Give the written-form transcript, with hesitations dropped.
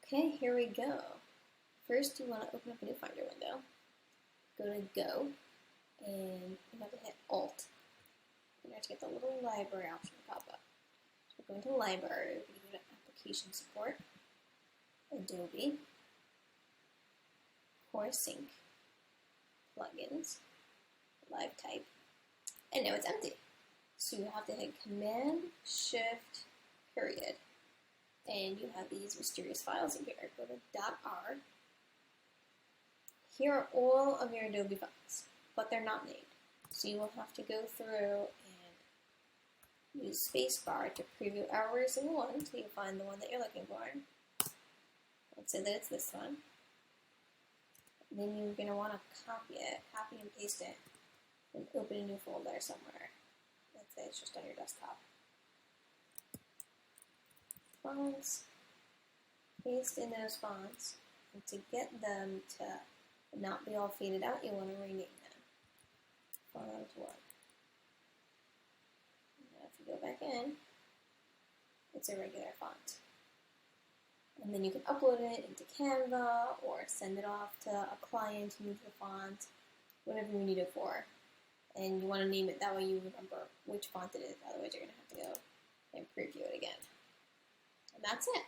Okay, here we go. First, you want to open up a new Finder window. Go to Go, and you have to hit Alt. You have to get the little library option to pop up. So we're going to Library, we're going to go to Application Support, Adobe, Course Sync, Plugins, Live Type, and now it's empty. So you have to hit Command, Shift, period. And you have these mysterious files in here. Go to .r. Here are all of your Adobe files, but they're not named. So you will have to go through and use spacebar to preview every single one until you find the one that you're looking for. Let's say that it's this one. And then you're going to want to copy it, copy and paste it, and open a new folder somewhere. Let's say it's just on your desktop. Fonts, paste in those fonts, and to get them to not be all faded out, you want to rename them. Font 1. Now if you go back in, it's a regular font. And then you can upload it into Canva or send it off to a client to move the font, whatever you need it for. And you want to name it, that way you remember which font it is, otherwise you're going to have to go and preview it again. And that's it.